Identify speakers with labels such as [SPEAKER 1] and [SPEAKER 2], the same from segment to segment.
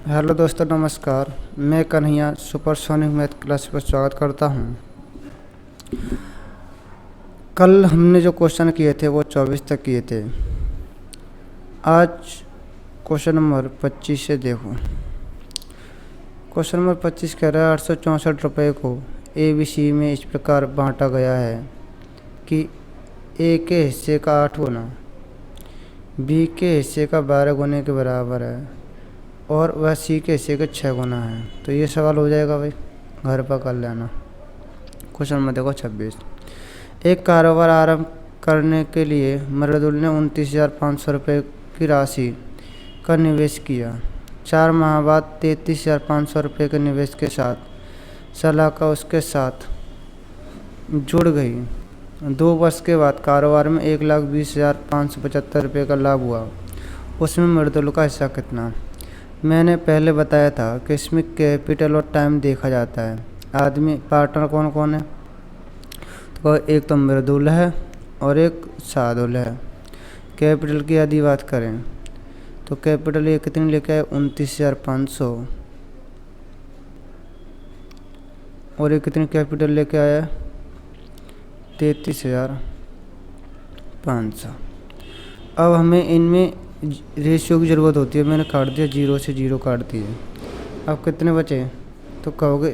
[SPEAKER 1] Hello दोस्तों, नमस्कार। मैं कन्हैया सुपरसोनिक मैथ क्लास पर स्वागत करता हूं। कल हमने जो क्वेश्चन किए थे वो 24 तक किए थे। आज क्वेश्चन नंबर 25 से देखो। क्वेश्चन नंबर 25 कह रहा है 864 रुपये को ए बी सी में इस प्रकार बांटा गया है कि ए के हिस्से का 8 गुना बी के हिस्से का 12 गुने के बराबर है और वह सी के हिस्से के 6 गुना है। तो ये सवाल हो जाएगा भाई, घर पर कर लेना। क्वेश्चन में देखो 26। एक कारोबार आरंभ करने के लिए मृदुल ने 29,500 रुपये की राशि का निवेश किया। 4 माह बाद 33,500 रुपये के निवेश के साथ सलाखा उसके साथ जुड़ गई। 2 वर्ष के बाद कारोबार में 1,20,575 रुपये का लाभ हुआ। उसमें मृदुल का हिस्सा कितना? मैंने पहले बताया था कि इसमें कैपिटल और टाइम देखा जाता है। आदमी पार्टनर कौन कौन है? तो एक तो मृदुल है और एक शार्दुल है। कैपिटल की यदि बात करें तो कैपिटल ये कितनी लेके आए? 29,500। और ये कितनी कैपिटल लेके आया है? 33,500। अब हमें इनमें रेशियो की ज़रूरत होती है। मैंने काट दिया, 0 से 0 काट दिए। अब कितने बचे? तो कहोगे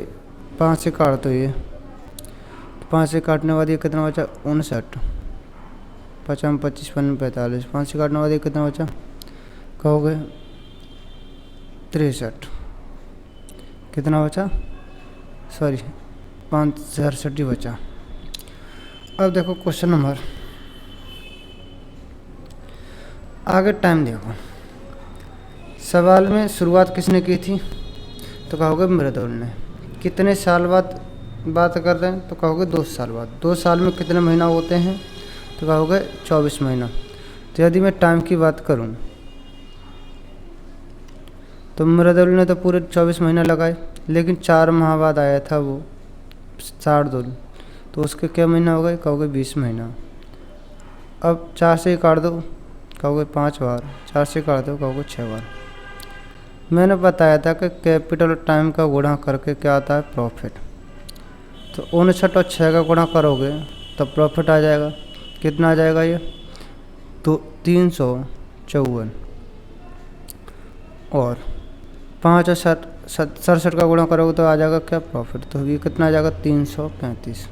[SPEAKER 1] 5 से काट दो। ये 5 से काटने बाद ये कितना बचा? 59। 5 में 25, 45। 5 से काटने बाद ये कितना बचा? कहोगे 63। कितना बचा? सॉरी, 5,67 ही बचा। अब देखो क्वेश्चन नंबर आगे। टाइम देखो। सवाल में शुरुआत किसने की थी? तो कहोगे मृदुल ने। कितने साल बाद बात कर रहे हैं? तो कहोगे 2 साल बाद। 2 साल में कितने महीना होते हैं? तो कहोगे 24 महीना। तो यदि मैं टाइम की बात करूं तो मृदुल ने तो पूरे 24 महीना लगाए, लेकिन 4 माह बाद आया था वो शार्दुल। तो उसके क्या महीना हो गए? कहोगे 20 महीना। अब 4 से ही काट दो, कहोगे 5 बार। 4 से काट दो, कहोगे 6 बार। मैंने बताया था कि कैपिटल और टाइम का गुणा करके क्या आता है? प्रॉफिट। तो 59 और 6 का गुणा करोगे तो प्रॉफिट आ जाएगा। कितना आ जाएगा ये? तो 354। और 5 और 67 का गुणा करोगे तो आ जाएगा क्या? प्रॉफिट। तो ये कितना आ जाएगा? 335।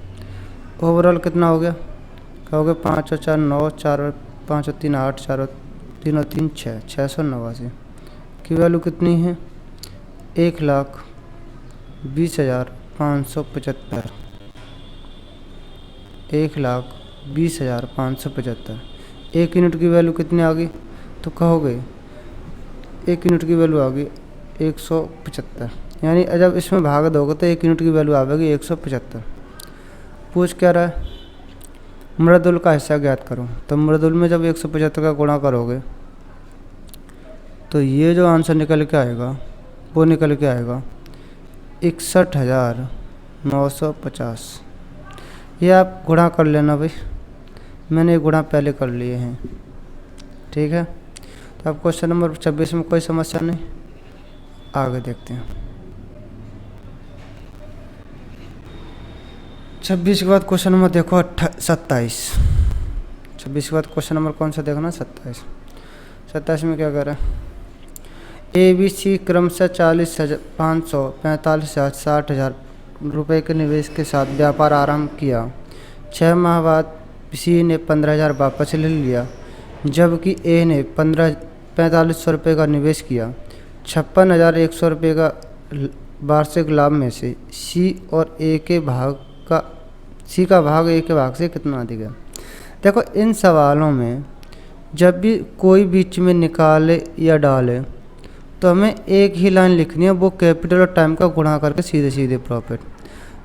[SPEAKER 1] ओवरऑल कितना हो गया? कहोगे 5 और 4 9, 4 और 5 और 3 8, 4 और 3 और 3 6, 689 की वैल्यू कितनी है? 1,20,575। 1,20,575। 1 यूनिट की वैल्यू कितनी आ गई? तो कहोगे 1 यूनिट की वैल्यू आ गई 175। यानी जब इसमें भाग दोगे तो 1 यूनिट की वैल्यू आएगी 175। पूछ क्या रहा है? मृदुल का हिस्सा ज्ञात करो। तो मृदुल में जब 175 का गुणा करोगे तो ये जो आंसर निकल के आएगा वो निकल के आएगा 61,950। ये आप गुणा कर लेना भाई, मैंने ये गुणा पहले कर लिए हैं। ठीक है, तो अब क्वेश्चन नंबर 26 में कोई समस्या नहीं। आगे देखते हैं। 26 के बाद क्वेश्चन नंबर देखो 27। 26 के बाद क्वेश्चन नंबर कौन सा देखना? 27। 27 में क्या कर रहा है? ए बी सी क्रमशः 40,500, 45,000, 60,000 रुपये के निवेश के साथ व्यापार आरंभ किया। 6 माह बाद सी ने 15,000 वापस ले लिया, जबकि ए ने 4500 रुपये का निवेश किया। 56,100 रुपये का वार्षिक लाभ में से सी का भाग ए के भाग से कितना अधिक है? देखो, इन सवालों में जब भी कोई बीच में निकाले या डाले तो हमें एक ही लाइन लिखनी है, वो कैपिटल और टाइम का गुणा करके सीधे सीधे प्रॉफिट।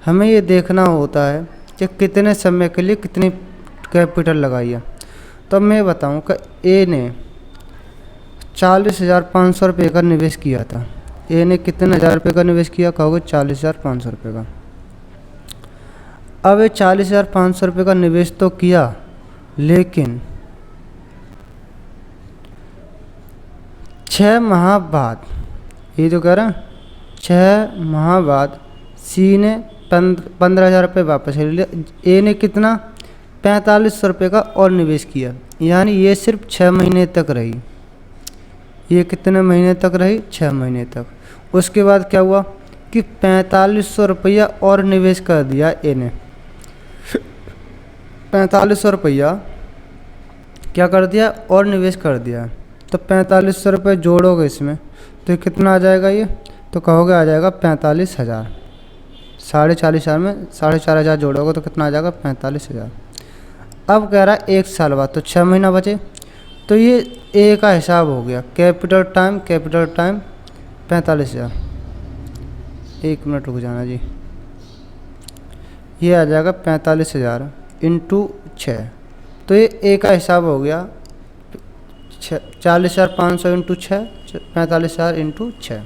[SPEAKER 1] हमें ये देखना होता है कि कितने समय के लिए कितनी कैपिटल लगाई है। तो मैं बताऊं कि ए ने 40,500 रुपये का निवेश किया था। ए ने कितने हज़ार रुपये का निवेश किया? कहोगे 40,500 रुपये का। अब ये 40,500 रुपये का निवेश तो किया, लेकिन 6 माह बाद ये तो कह रहा है 6 माह बाद सी ने 15,000 रुपये वापस ले लिया। ए ने कितना 4500 रुपये का और निवेश किया, यानी ये सिर्फ 6 महीने तक रही। ये कितने महीने तक रही? 6 महीने तक। उसके बाद क्या हुआ कि 4500 रुपया और निवेश कर दिया ए ने। 4500 रुपया क्या कर दिया? और निवेश कर दिया। तो 4500 रुपये जोड़ोगे इसमें तो ये कितना आ जाएगा? ये तो कहोगे आ जाएगा 45,000। 4,500 में 4,500 जोड़ोगे तो कितना आ जाएगा? 45,000। अब कह रहा है 1 साल बाद, तो 6 महीना बचे। तो ये ए का हिसाब हो गया, कैपिटल टाइम 45,000। 1 मिनट रुक जाना जी। ये आ जाएगा 45,000 इंटू 6। तो ये ए का हिसाब हो गया 40,500 इंटू 6, 45,000 इंटू 6।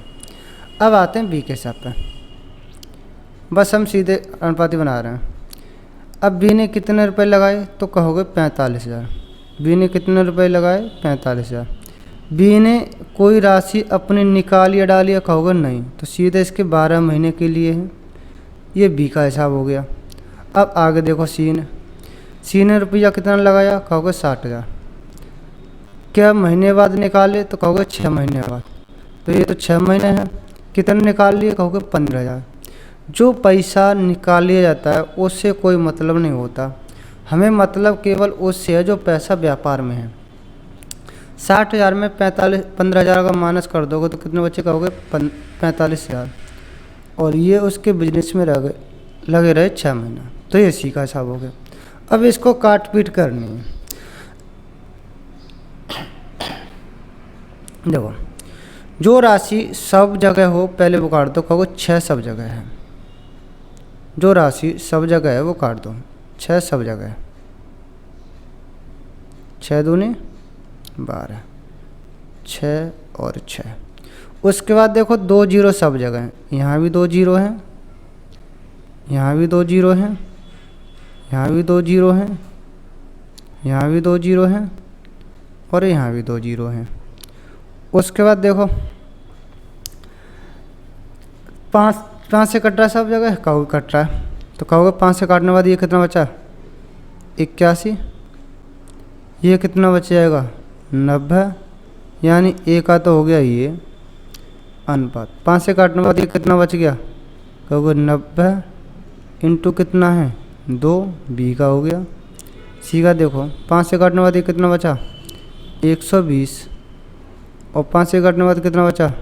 [SPEAKER 1] अब आते हैं बी के हिसाब पर। बस हम सीधे अनुपाती बना रहे हैं। अब बी ने कितने रुपए लगाए? तो कहोगे 45,000। बी ने कितने रुपए लगाए? 45,000। बी ने कोई राशि अपनी निकाली या डाली या कहोगे नहीं, तो सीधे इसके 12 महीने के लिए है। ये बी का हिसाब हो गया। अब आगे देखो सी ने रुपया कितना लगाया? कहोगे 60,000। क्या महीने बाद निकाले? तो कहोगे 6 महीने बाद। तो ये तो 6 महीने हैं। कितने निकाल लिए? कहोगे 15,000। जो पैसा निकाल लिया जाता है उससे कोई मतलब नहीं होता, हमें मतलब केवल उससे है जो पैसा व्यापार में है। 60,000 में 15,000 का माइनस कर दोगे तो कितने बच्चे? कहोगे 45,000। और ये उसके बिजनेस में लगे रहे 6 महीना। तो ये सी का हिसाब हो गया। अब इसको काट पीट करनी है। देखो, जो राशि सब जगह हो पहले वो काट दो। कहोगे 6 सब जगह है। जो राशि सब जगह है वो काट दो। 6 सब जगह है। 6 दूनी 12, 6 और 6। उसके बाद देखो 2 जीरो सब जगह हैं। यहाँ भी 2 जीरो हैं, यहाँ भी 2 जीरो हैं, यहाँ भी 2 जीरो हैं, यहाँ भी 2 जीरो हैं और यहाँ भी 2 जीरो हैं। उसके बाद देखो 5 से कट रहा है सब जगह, कहोगे कट रहा है। तो कहोगे 5 से काटने बाद ये कितना बचा? 81। ये कितना बच जाएगा? 90। यानी ए का तो हो गया ये अनुपात। 5 से काटने बाद ये कितना बच गया? कहोगे 90 इंटू कितना है? 2। बी का हो गया। सी का देखो 5 से काटने बाद ये कितना बचा? 120। और 5 से काटने बाद कितना बचा?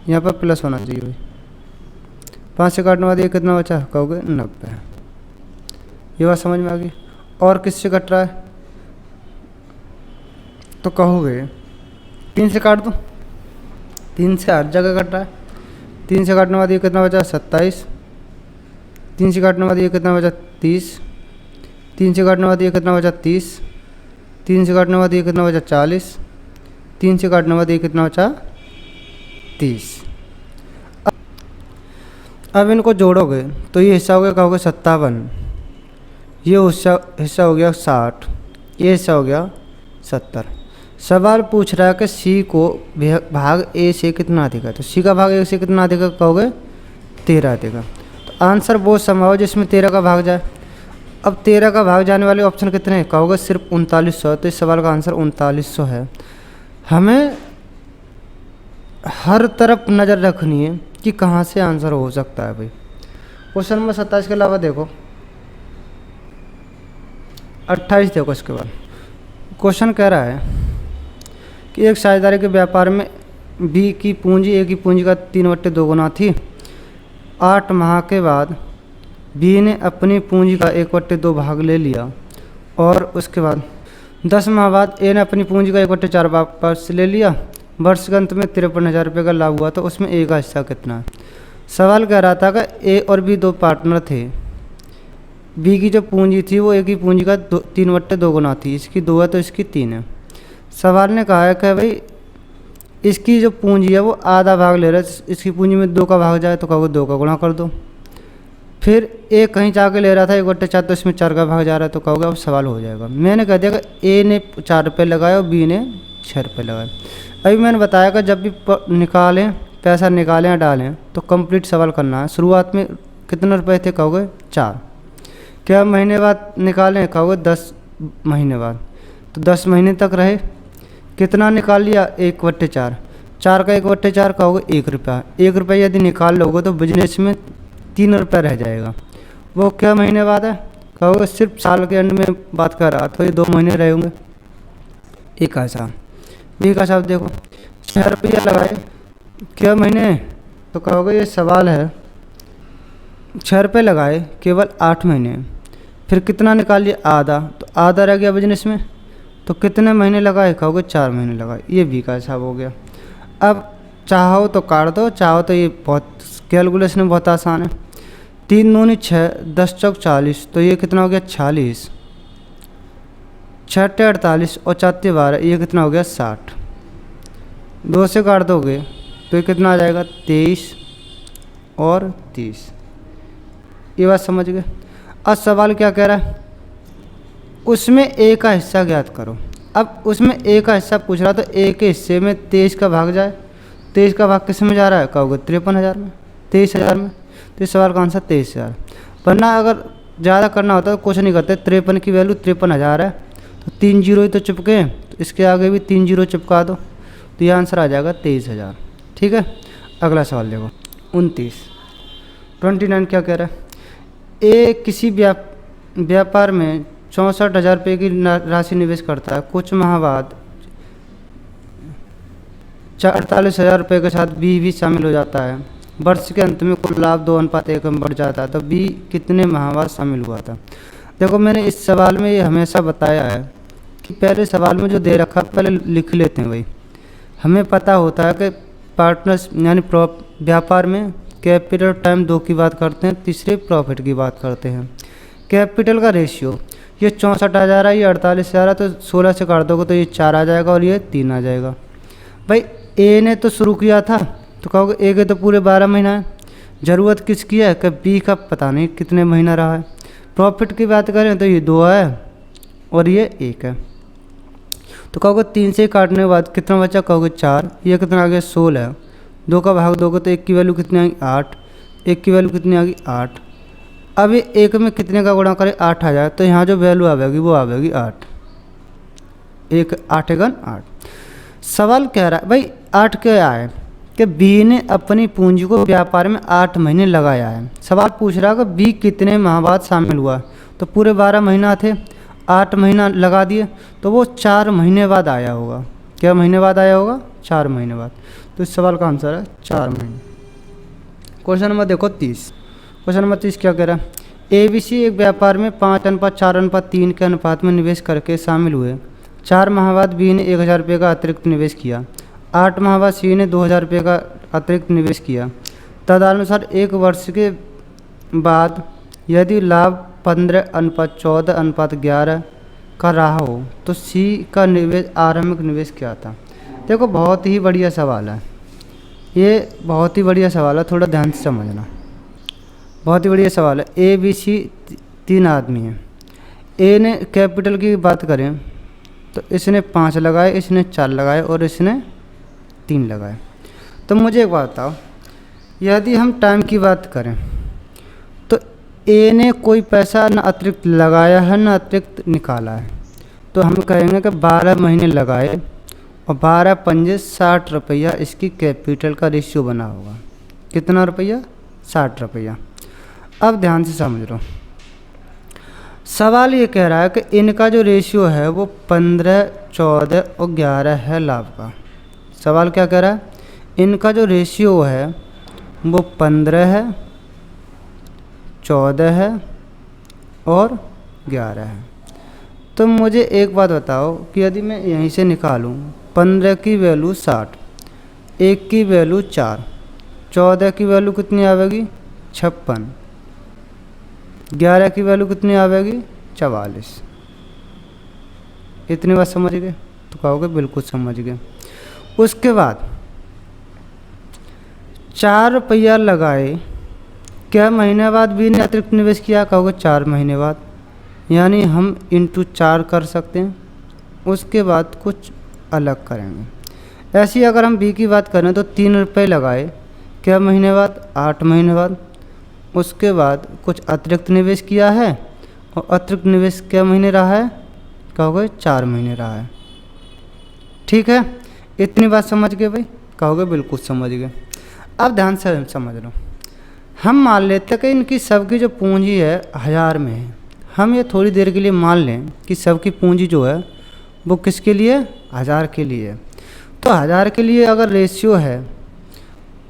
[SPEAKER 1] यहाँ पर प्लस होना चाहिए भाई। 5 से काटने बाद ये कितना बचा? कहोगे 90। ये बात समझ में आ गई। और किससे कट रहा है? तो कहोगे 3 से काट दो। 3 से हर जगह कट रहा है। 3 से काटने बाद ये कितना बचा? 27। 3 से काटने बाद ये कितना बचा? 30। 3 से काटने बाद ये कितना बचा? 30। 3 से काटने बाद ये कितना बचा? 40। 3 से काटने बाद ये कितना बचा? 30। अब इनको जोड़ोगे तो ये हिस्सा हो गया, कहोगे 57। ये हिस्सा हो गया 60। ये हिस्सा हो गया 70। सवाल पूछ रहा है कि सी को भाग ए से कितना अधिक है। तो सी का भाग ए से कितना अधिक है? कहोगे 13 अधिक है। तो आंसर वो संभव है जिसमें 13 का भाग जाए। अब 13 का भाग जाने वाले ऑप्शन कितने हैं? कहोगे सिर्फ 3900। तो इस सवाल का आंसर 3900 है। हमें हर तरफ नज़र रखनी है कि कहाँ से आंसर हो सकता है भाई। क्वेश्चन नंबर 27 के अलावा देखो 28 देखो। इसके बाद क्वेश्चन कह रहा है कि एक साझेदारी के व्यापार में बी की पूंजी ए की पूंजी का 3/2 गुना थी। 8 माह के बाद बी ने अपनी पूंजी का 1/2 भाग ले लिया और उसके बाद 10 माह बाद ए ने अपनी पूंजी का 1/4 वापस ले लिया। वर्ष के अंत में 53,000 रुपये का लाभ हुआ। तो उसमें ए का हिस्सा कितना है? सवाल कह रहा था कि ए और बी 2 पार्टनर थे। बी की जो पूंजी थी वो ए की पूंजी का 3/2 गुना थी। इसकी 2 है तो इसकी 3 है। सवाल ने कहा है कि भाई इसकी जो पूंजी है वो आधा भाग ले रहा है। इसकी पूंजी में 2 का भाग जाए तो कहोगे 2 का गुणा कर दो। फिर ए कहीं जाके ले रहा था 1/4, तो इसमें 4 का भाग जा रहा है। तो कहोगे अब सवाल हो जाएगा। मैंने कह दिया कि ए ने 4 रुपये लगाए और बी ने 6 रुपये लगाए। अभी मैंने बताया कि जब भी निकालें पैसा निकालें या डालें तो कंप्लीट सवाल करना है। शुरुआत में कितने रुपए थे, कहोगे 4। क्या महीने बाद निकालें, कहोगे 10 महीने बाद। तो 10 महीने तक रहे, कितना निकाल लिया, 1/4। 4 का 1/4 कहोगे 1 रुपया। 1 रुपया यदि निकाल लोगे तो बिजनेस में 3 रुपया रह जाएगा। वो क्या महीने बाद है, कहोगे सिर्फ साल के एंड में बात कर रहा तो ये 2 महीने रहे होंगे। एक का हिसाब, बी का हिसाब देखो, 6 रुपया लगाए क्या महीने, तो कहोगे ये सवाल है 6 रुपये लगाए केवल 8 महीने। फिर कितना निकाल लिया, आधा, तो आधा रह गया बिजनेस में। तो कितने महीने लगाए, कहोगे 4 महीने लगाए। ये बी का हिसाब हो गया। अब चाहो तो काट दो, चाहो तो ये बहुत कैलकुलेशन बहुत आसान है। 3 दूनी 6, 10 चौक 40, तो ये कितना हो गया 46। 6 48 और 4 12, ये कितना हो गया 60। 2 से काट दोगे तो ये कितना आ जाएगा 23 और 30। ये बात समझ गए। अब सवाल क्या कह रहा है, उसमें ए का हिस्सा ज्ञात करो। अब उसमें ए का हिस्सा पूछ रहा तो ए के हिस्से में 23 का भाग जाए। 23 का भाग किस में जा रहा है, कहोगे 53,000 में, 23,000 में। तो इस सवाल का आंसर 23,000। वरना अगर ज़्यादा करना होता तो कुछ नहीं करते। 53 की वैल्यू 53,000 है, तो 3 जीरो ही तो चिपके, तो इसके आगे भी 3 जीरो चिपका दो, तो ये आंसर आ जाएगा 23,000। ठीक है। अगला सवाल देखो 29 क्या कह रहा है, ए किसी व्यापार में 64,000 रुपये की राशि निवेश करता है। कुछ माह बाद 48,000 रुपये के साथ बी भी शामिल हो जाता है। वर्ष के अंत में कुल लाभ 2:1 में बढ़ जाता है। तो बी कितने माह बाद शामिल हुआ था। देखो मैंने इस सवाल में ये हमेशा बताया है कि पहले सवाल में जो दे रखा पहले लिख लेते हैं। भाई हमें पता होता है कि पार्टनर्स यानी व्यापार में कैपिटल टाइम 2 की बात करते हैं, तीसरे प्रॉफिट की बात करते हैं। कैपिटल का रेशियो ये 64,000 है, ये 48,000 है, तो 16 से काट दोगे तो ये 4 आ जाएगा और ये 3 आ जाएगा। भाई ए ने तो शुरू किया था, तो कहोगे ए के तो पूरे 12 महीना है। ज़रूरत किसकी है कि बी का पता नहीं कितने महीना रहा है। प्रॉफिट की बात करें तो ये 2 है और ये 1 है। तो कहोगे 3 से काटने के बाद कितना बचा, कहोगे 4। ये कितना आ गया 16। 2 का भाग दोगे तो 1 की वैल्यू कितनी आ गई 8। 1 की वैल्यू कितनी आ गई 8। अब ये 1 में कितने का गुणा करें, 8 आ जाए, तो यहाँ जो वैल्यू आवेगी वो आवेगी 8। 1 8 गुण 8। सवाल कह रहा है भाई 8 क्या है कि बी ने अपनी पूंजी को व्यापार में 8 महीने लगाया है। सवाल पूछ रहा है कि बी कितने माह बाद शामिल हुआ, तो पूरे 12 महीना थे, 8 महीना लगा दिए, तो वो 4 महीने बाद आया होगा। क्या महीने बाद आया होगा, 4 महीने बाद। तो इस सवाल का आंसर है 4 महीने। क्वेश्चन नंबर देखो 30। क्वेश्चन नंबर 30 क्या कह रहा है, ABC एक व्यापार में 5:4:3 के अनुपात में निवेश करके शामिल हुए। 4 माह बाद बी ने 1,000 रुपये का अतिरिक्त निवेश किया। 8 माह बाद सी ने 2,000 रुपये का अतिरिक्त निवेश किया। तदनुसार 1 वर्ष के बाद यदि लाभ 15:14:11 का रहा हो तो सी का निवेश आरंभिक निवेश क्या था। देखो बहुत ही बढ़िया सवाल है, ये बहुत ही बढ़िया सवाल है, थोड़ा ध्यान से समझना। बहुत ही बढ़िया सवाल है। ABC 3 आदमी हैं। ए ने कैपिटल की बात करें तो इसने 5 लगाए, इसने 4 लगाए और इसने 3 लगाए। तो मुझे एक बात बताओ, यदि हम टाइम की बात करें तो ए ने कोई पैसा न अतिरिक्त लगाया है न अतिरिक्त निकाला है, तो हम कहेंगे कि 12 महीने लगाए और 12 पंजे 60 रुपया इसकी कैपिटल का रेशियो बना होगा। कितना रुपया, 60 रुपया। अब ध्यान से समझ लो, सवाल ये कह रहा है कि इनका जो रेशियो है वो 15, 14 और 11 है लाभ का। सवाल क्या कह रहा है, इनका जो रेशियो है वो 15 है, 14 है और 11 है। तो मुझे एक बात बताओ कि यदि मैं यहीं से निकालूं 15 की वैल्यू 60, 1 की वैल्यू 4, 14 की वैल्यू कितनी आवेगी 56, 11 की वैल्यू कितनी आवेगी 44। इतनी बात समझ गए, तो कहोगे बिल्कुल समझ गए। उसके बाद 4 रुपया लगाए, क्या महीने बाद बी ने अतिरिक्त निवेश किया, कहोगे 4 महीने बाद, यानी हम इंटू 4 कर सकते हैं। उसके बाद कुछ अलग करेंगे, ऐसी अगर हम बी की बात करें तो 3 रुपये लगाए क्या महीने बाद, 8 महीने बाद। उसके बाद कुछ अतिरिक्त निवेश किया है और अतिरिक्त निवेश क्या महीने रहा है, कहोगे 4 महीने रहा है। ठीक है, इतनी बात समझ गए भाई, कहोगे बिल्कुल समझ गए। अब ध्यान से समझ लो, हम मान लेते हैं कि इनकी सबकी जो पूंजी है 1000 में है। हम ये थोड़ी देर के लिए मान लें कि सबकी पूंजी जो है वो किसके लिए, 1000 के लिए है। तो 1000 के लिए अगर रेशियो है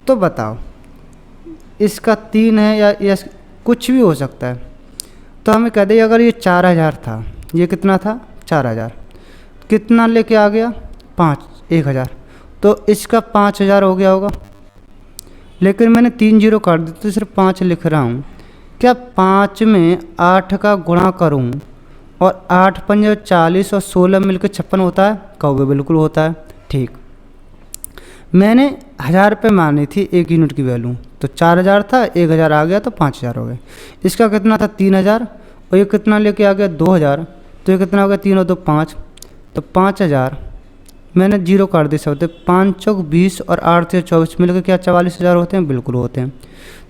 [SPEAKER 1] तो बताओ इसका 3 है या कुछ भी हो सकता है। तो हमें कह दें अगर ये 4000 था, ये कितना था 4000, कितना लेके आ गया 1000, तो इसका 5000 हो गया होगा। लेकिन मैंने 3 जीरो काट दिया तो सिर्फ 5 लिख रहा हूँ। क्या 5 में 8 का गुणा करूँ और 8 पंजे 40 और 16 मिलकर 56 होता है, कहोगे बिल्कुल होता है। ठीक, मैंने 1000 रुपये मानी थी एक यूनिट की वैल्यू, तो 4000 था, 1000 आ गया तो 5000 हो गए। इसका कितना था 3000 और ये कितना लेके आ गया 2000, तो ये कितना हो गया 3 और 2 5, तो 5000 मैंने जीरो काट दिए सब, 5 चौक 20 और 8 से 24 मिलकर क्या 44,000 होते हैं, बिल्कुल होते हैं।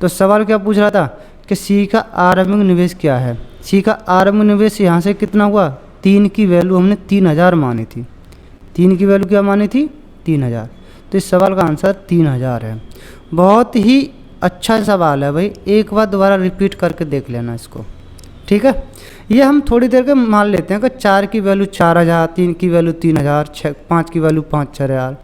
[SPEAKER 1] तो सवाल क्या पूछ रहा था कि सी का आरंभिक निवेश क्या है। सी का आरंभिक निवेश यहाँ से कितना हुआ, 3 की वैल्यू हमने 3000 मानी थी। 3 की वैल्यू क्या मानी थी 3000, तो इस सवाल का आंसर 3000 है। बहुत ही अच्छा सवाल है भाई, एक बार दोबारा रिपीट करके देख लेना इसको। ठीक है, ये हम थोड़ी देर के मान लेते हैं कि 4 की वैल्यू 4000, 3 की वैल्यू 3000, 5 की वैल्यू 5,000,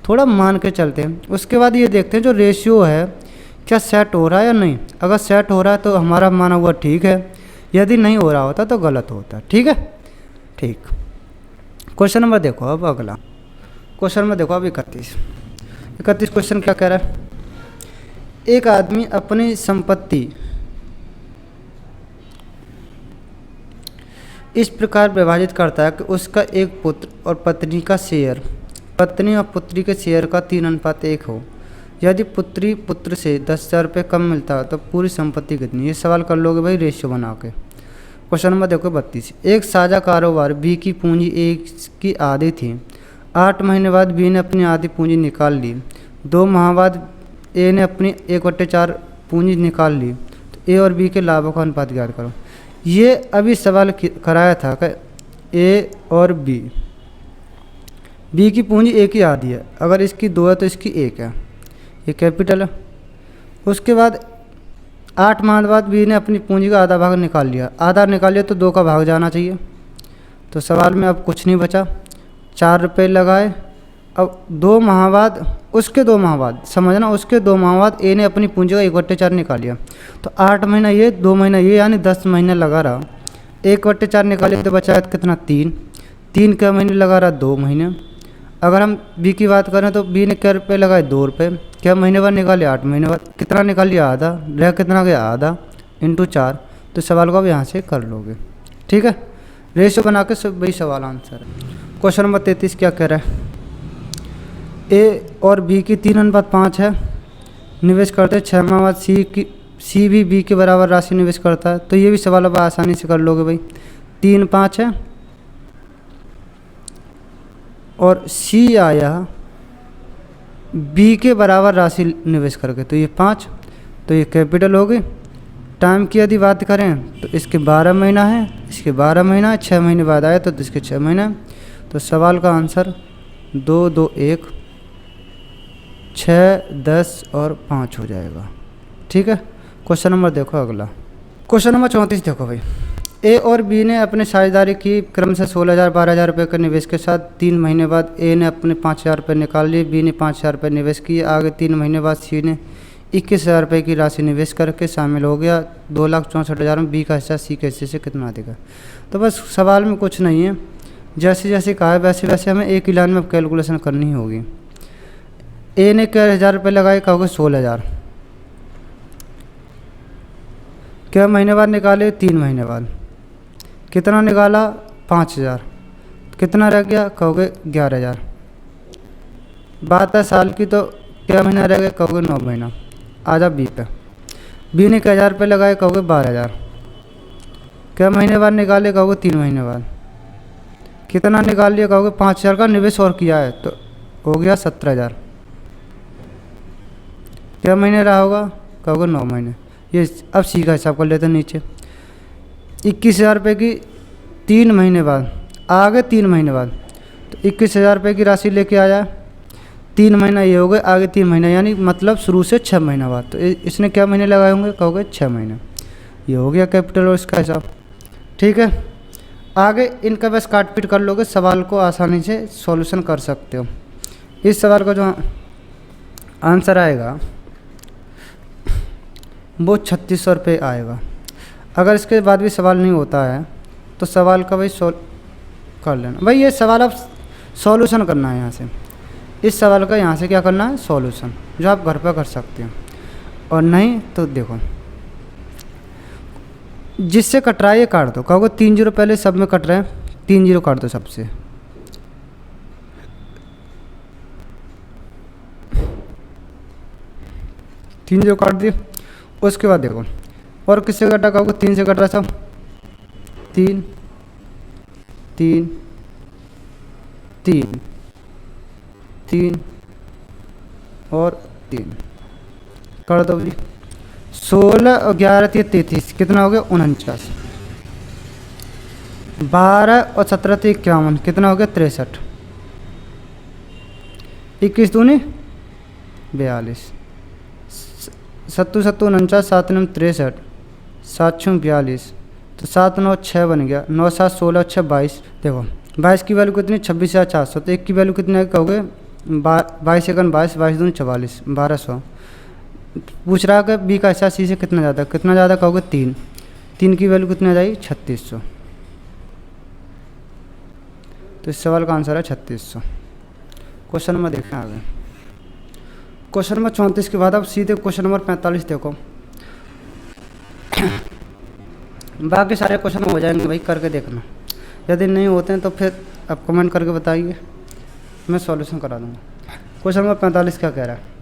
[SPEAKER 1] थोड़ा मान के चलते हैं। उसके बाद ये देखते हैं जो रेशियो है क्या सेट हो रहा है या नहीं। अगर सेट हो रहा है तो हमारा माना हुआ ठीक है, यदि नहीं हो रहा होता तो गलत होता। ठीक है, ठीक। क्वेश्चन नंबर देखो अब अगला क्वेश्चन नंबर देखो अब 31 क्वेश्चन क्या कह रहा है। एक आदमी अपनी संपत्ति इस प्रकार विभाजित करता है कि उसका एक पुत्र और पत्नी का शेयर पत्नी और पुत्री के शेयर का 3:1 हो। यदि पुत्री पुत्र से 10,000 रुपये कम मिलता है तो पूरी संपत्ति कितनी। ये सवाल कर लोगे भाई रेशियो बना के। क्वेश्चन नंबर देखो 32। एक साझा कारोबार बी की पूंजी ए की आधी थी। 8 महीने बाद बी ने अपनी आधी पूंजी निकाल ली। 2 माह बाद ए ने अपनी 1/4 पूंजी निकाल ली। तो ए और बी के लाभों का अनुपात ज्ञात करो। ये अभी सवाल कराया था कि ए और बी की पूंजी ए की आधी है, अगर इसकी 2 है तो इसकी 1 है, ये कैपिटल है। उसके बाद 8 माह बाद बी ने अपनी पूंजी का आधा भाग निकाल लिया। आधा निकाल लिया तो 2 का भाग जाना चाहिए। तो सवाल में अब कुछ नहीं बचा, 4 रुपये लगाए। अब 2 माह बाद उसके 2 माह बाद समझना, उसके 2 माह बाद ए ने अपनी पूंजी का 1/4 निकाल लिया। तो 8 महीना ये 2 महीना ये यानी 10 महीने लगा रहा। 1/4 निकाले तो बचा कितना 3 क्या महीने लगा रहा 2 महीने। अगर हम बी की बात करें तो बी ने क्या रुपये लगाए 2 रुपये, क्या महीने बाद निकाले 8 महीने बाद, कितना निकाल लिया आधा, रह कितना गया आधा × 4। तो सवाल को अब यहाँ से कर लोगे। ठीक है, रेशो बना के सब वही सवाल आंसर है। क्वेश्चन नंबर 33 क्या कह रहा है। ए और बी की 3:5 है। निवेश करते 6 माह बाद सी भी बी के बराबर राशि निवेश करता है। तो ये भी सवाल अब आसानी से कर लोगे भाई। 3/5 है और सी आया बी के बराबर राशि निवेश करके, तो ये 5, तो ये कैपिटल हो गई। टाइम की यदि बात करें तो इसके 12 महीना है, इसके 12 महीना है, 6 महीने बाद आए तो इसके 6 महीना है। तो सवाल का आंसर 2, 2, 1, 6, 10 और 5 हो जाएगा। ठीक है, क्वेश्चन नंबर देखो अगला। क्वेश्चन नंबर 34 देखो भाई। ए और बी ने अपने साझेदारी की क्रम से 16,000 12,000 रुपये के निवेश के साथ 3 महीने बाद ए ने अपने 5,000 रुपये निकाल लिए, बी ने 5,000 रुपये निवेश किए। आगे 3 महीने बाद सी ने 21,000 रुपये की राशि निवेश करके शामिल हो गया। 2,64,000 में बी का हिस्सा सी के हिस्से से कितना देगा। तो बस सवाल में कुछ नहीं है, जैसे जैसे कहा है वैसे वैसे हमें एक ही लाइन में कैलकुलेशन करनी होगी। ए ने क्या 1,000 रुपये लगाए, कहोगे 16,000। क्या महीने बाद निकाले 3 महीने बाद, कितना निकाला 5,000, कितना रह गया कहोगे 11,000। बात है साल की, तो क्या महीना रह गया कहोगे 9 महीना। आजा बी पे। बी ने 1,000 रुपये लगाए, कहोगे 12,000। क्या महीने बाद निकाले, कहोगे 3 महीने बाद। कितना निकाल लिया, कहोगे 5,000 का निवेश और किया है, तो हो गया 17,000। क्या महीने रहा होगा, कहोगे 9 महीने। ये अब सी का हिसाब कर लेते हैं नीचे। 21,000 रुपये की 3 महीने बाद, आगे 3 महीने बाद, तो 21,000 रुपये की राशि लेके आया। 3 महीना ये हो गए, आगे 3 महीना, यानी मतलब शुरू से 6 महीना बाद। तो इसने क्या महीने लगाए होंगे, कहोगे 6 महीने। ये हो गया कैपिटल और इसका हिसाब। ठीक है, आगे इनका बस काट पीट कर लोगे, सवाल को आसानी से सॉल्यूशन कर सकते हो। इस सवाल का जो आंसर आएगा वो 3600 रुपये आएगा। अगर इसके बाद भी सवाल नहीं होता है तो सवाल का भाई सॉल्व कर लेना। भाई ये सवाल आप सॉल्यूशन करना है यहाँ से, इस सवाल का यहाँ से क्या करना है, सॉल्यूशन, जो आप घर पर कर सकते हो। और नहीं तो देखो, जिससे कट रहा है ये काट दो। कहोगे 3 जीरो पहले सब में कट रहे हैं, 3 जीरो काट दो सबसे। तीन जीरो काट दिए। उसके बाद देखो और किससे कटा, कहोगे 3 से कट रहा सब, 3 3 3 3 और 3 कर दो जी। 16 और 11 3 33, कितना हो गया 49। 12 और 17 3 51, कितना हो गया 63। 21 दूनी 42, 7 7 49, 7 9 63, 7 6 42, तो 7 9 6 बन गया। 9 7 16 6 22। देखो 22 की वैल्यू कितनी, 26,400। तो 1 की वैल्यू कितनी है, कहोगे 22 1 22, 22 दूनी 44, 1200। पूछ रहा है कि बी का हिस्सा सी से कितना ज़्यादा, कितना ज़्यादा, कहोगे 3। 3 की वैल्यू कितनी आ जाएगी, 3600। तो इस सवाल का आंसर है 3600। क्वेश्चन नंबर देखें आगे। क्वेश्चन नंबर 34 के बाद अब सीधे क्वेश्चन नंबर 45 देखो। बाकी सारे क्वेश्चन हो जाएंगे भाई, करके देखना। यदि नहीं होते हैं तो फिर आप कमेंट करके बताइए, मैं सॉल्यूशन करा दूंगा। क्वेश्चन नंबर 45 क्या कह रहा है,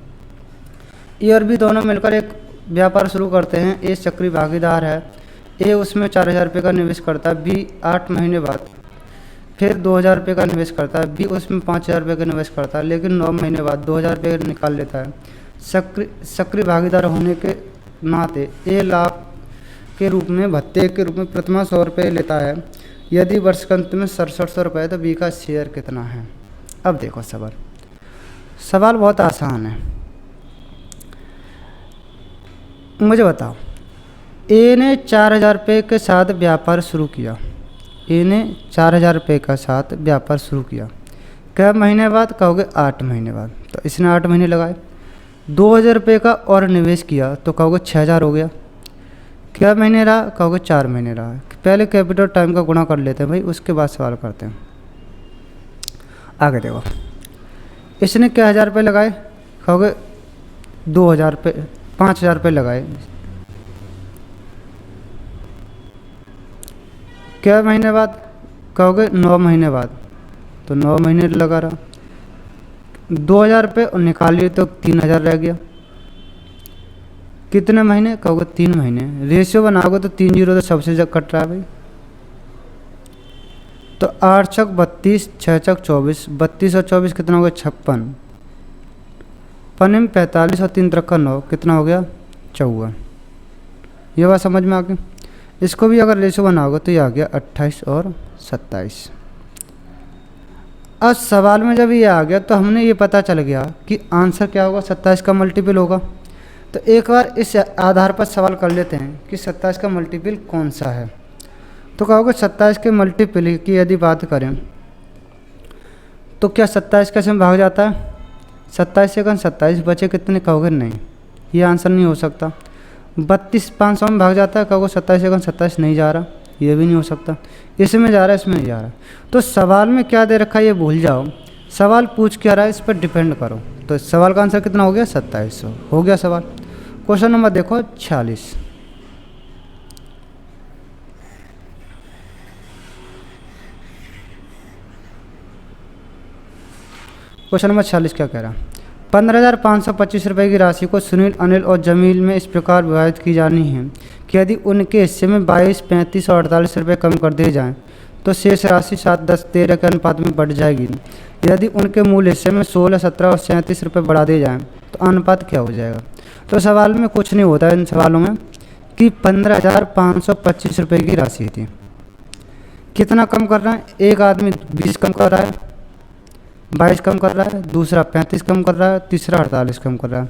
[SPEAKER 1] ए और बी दोनों मिलकर एक व्यापार शुरू करते हैं। ए सक्रिय भागीदार है। ए उसमें 4,000 रुपये का निवेश करता है। बी 8 महीने बाद फिर 2,000 रुपये का निवेश करता है। बी उसमें 5,000 रुपये का निवेश करता है, लेकिन 9 महीने बाद 2,000 रुपये निकाल लेता है। सक्रिय भागीदार होने के नाते ए लाभ के रूप में, भत्ते के रूप में प्रतिमाह 100 रुपये लेता है। यदि वर्ष के अंत में 6700 रुपये, तो बी का शेयर कितना है। अब देखो सवाल बहुत आसान है। मुझे बताओ, ए ने 4,000 रुपये के साथ व्यापार शुरू किया। ए ने 4,000 रुपये का साथ व्यापार शुरू किया। कै महीने बाद, कहोगे 8 महीने बाद। तो इसने 8 महीने लगाए। 2,000 रुपये का और निवेश किया, तो कहोगे 6,000 हो गया। क्या महीने रहा, कहोगे 4 महीने रहा। पहले कैपिटल टाइम का गुणा कर लेते हैं भाई, उसके बाद सवाल करते हैं। आगे देखो, इसने क्या 1,000 रुपये लगाए, कहोगे 2,000 रुपये, 5,000 रुपये लगाए। क्या महीने बाद, कहोगे 9 महीने बाद। तो 9 महीने लगा रहा। 2,000 रुपये और निकालिए तो 3,000 रह गया। कितने महीने, कहोगे 3 महीने। रेशियो बनाओगे तो 3 जीरो तो सबसे जग कट रहा है भाई। तो 8 छक 32, 6 छक 24, 32 और 24 कितना हो गया 56। पन्ने में 45 और 3 तरक्का 9, कितना हो गया 54। ये बात समझ में आ गई। इसको भी अगर रेशियो बनाओगे तो ये आ गया 28 और 27। अब सवाल में जब ये आ गया तो हमने ये पता चल गया कि आंसर क्या होगा, 27 का मल्टीपल होगा। तो एक बार इस आधार पर सवाल कर लेते हैं कि 27 का मल्टीपल कौन सा है। तो कहोगे 27 के मल्टीपल की यदि बात करें तो क्या 27 कैसे में भाग जाता है, 27 से 27 बचे कितने, कहोगे नहीं, ये आंसर नहीं हो सकता। 32 500 में भाग जाता है, कहोगे 27 से 27 नहीं जा रहा, ये भी नहीं हो सकता। इसमें जा रहा है, इसमें नहीं जा रहा। तो सवाल में क्या दे रखा है ये भूल जाओ, सवाल पूछ क्या रहा है इस पर डिपेंड करो। तो इस सवाल का आंसर कितना हो गया 2700 हो गया सवाल। क्वेश्चन नंबर देखो 46। क्वेश्चन नंबर 46 क्या कह रहा है, 15,525 रुपये की राशि को सुनील, अनिल और जमील में इस प्रकार विभाजित की जानी है कि यदि उनके हिस्से में 22, 35 और 48 रुपये कम कर दिए जाएँ तो शेष राशि 7, 10, 13 के अनुपात में बढ़ जाएगी। यदि उनके मूल हिस्से में 16, 17 और 37 रुपये बढ़ा दिए जाएँ तो अनुपात क्या हो जाएगा। तो सवाल में कुछ नहीं होता है इन सवालों में कि 15,525 रुपये की राशि थी। कितना कम कर रहा है, एक आदमी 20 कम कर रहा है, 22 कम कर रहा है, दूसरा 35 कम कर रहा है, तीसरा 48 कम कर रहा है।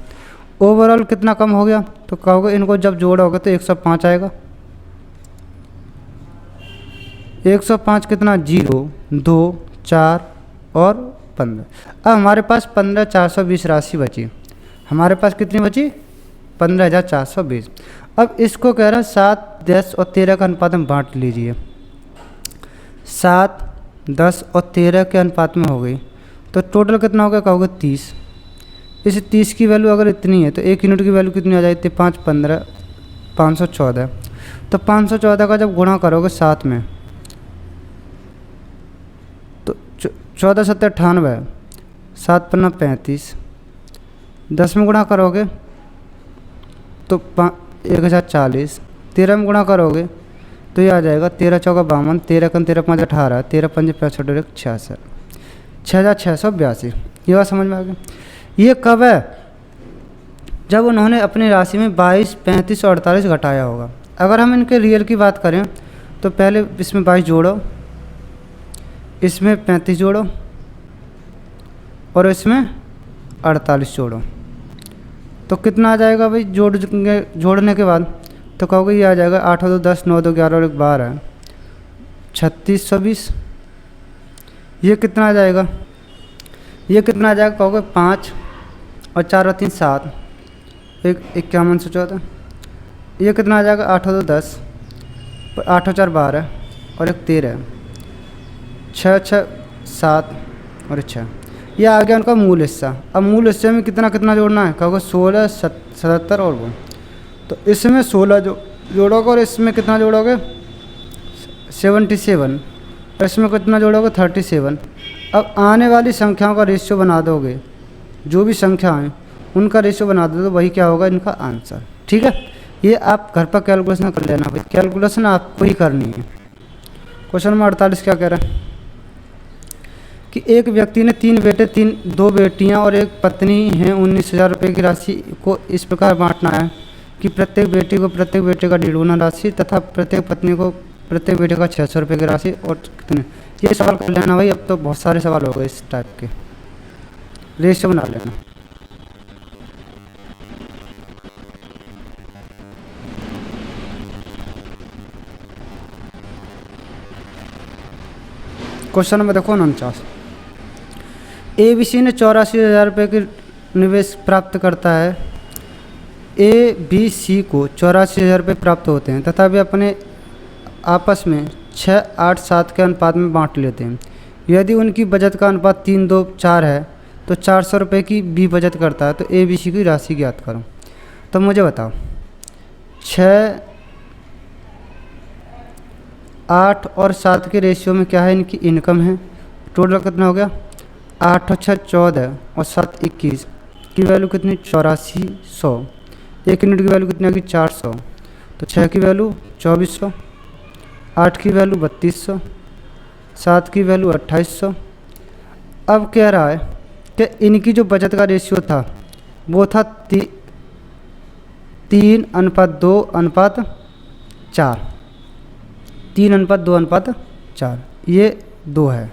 [SPEAKER 1] ओवरऑल कितना कम हो गया, तो कहोगे इनको जब जोड़ोगे तो 105 आएगा। 105 कितना, 0, 2, 4 और 15। अब हमारे पास 15,420 राशि बची। हमारे पास कितनी बची, 15,420। अब इसको कह रहा है 7, 10 और 13 का अनुपात में बांट लीजिए। 7, 10 और 13 के अनुपात में हो गई तो टोटल कितना हो गया, कहोगे 30। इस 30 की वैल्यू अगर इतनी है तो 1 यूनिट की वैल्यू कितनी आ जाती है, 5, 15, 514। तो 514 का जब गुणा करोगे 7 में तो 14, 7, 98, 7, 5, 35, 10 में गुणा करोगे तो 1040, 13 में गुणा करोगे तो ये आ जाएगा 13 चौका 52, 13 कम 13 5 18, 13 5 65 और 66, 6,682। ये बात समझ में आ गई। ये कब है, जब उन्होंने अपनी राशि में 22, 35 और 48 घटाया होगा। अगर हम इनके रियल की बात करें तो पहले इसमें 22 जोड़ो, इसमें 35 जोड़ो और इसमें 48 जोड़ो तो कितना आ जाएगा भाई, जोड़ने के बाद तो कहोगे ये आ जाएगा 8 और 2 10, 9 और 2 11 और 1 12, 3620। ये कितना आ जाएगा, ये कितना आ जाएगा, कहोगे 5 और 4 और 3 7, 51 से 14। ये कितना आ जाएगा, 8 और 2 10, 8 और 4 12 और 1 13, 6 6 7 और 6। यह आ गया उनका मूल हिस्सा। अब मूल हिस्से में कितना कितना जोड़ना है, कहोगे 16, 77 और वो, तो इसमें 16 जोड़ोगे और इसमें कितना जोड़ोगे 77 और इसमें कितना जोड़ोगे 37। अब आने वाली संख्याओं का रेशियो बना दोगे, जो भी संख्या है उनका रेशियो बना दो तो वही क्या होगा, इनका आंसर। ठीक है, ये आप घर पर कैलकुलेशन कर लेना भाई, कैलकुलेशन आपको ही करनी है। क्वेश्चन नंबर 48 क्या कह रहा है कि एक व्यक्ति ने 3 बेटे, 2 बेटियां और 1 पत्नी हैं। 19,000 रुपये की राशि को इस प्रकार बांटना है कि प्रत्येक बेटी को प्रत्येक बेटे का 1.5 गुना राशि तथा प्रत्येक पत्नी को प्रत्येक बेटे का 600 रुपये की राशि। और कितने, ये सवाल कर लेना भाई। अब तो बहुत सारे सवाल हो गए इस टाइप के, रेशियो बना लेना। क्वेश्चन नंबर देखो 49। ABC ने 84,000 रुपये की निवेश प्राप्त करता है। ABC को 84,000 रुपये प्राप्त होते हैं तथा वे अपने आपस में 6, 8, 7 के अनुपात में बांट लेते हैं। यदि उनकी बचत का अनुपात 3, 2, 4 है तो 400 रुपये की भी बचत करता है, तो ABC की राशि ज्ञात करो। तो मुझे बताओ 6, 8 और 7 के रेशियो में क्या है, इनकी इनकम है। टोटल कितना हो गया, 8 और 6 14 और 7 21 की वैल्यू कितनी 8400। 1 यूनिट की वैल्यू कितनी होगी 400। तो 6 की वैल्यू 2400, 8 की वैल्यू 3200, 7 की वैल्यू 2800। अब कह रहा है कि इनकी जो बचत का रेशियो था वो था 3:2:4। 3:2:4, ये 2 है।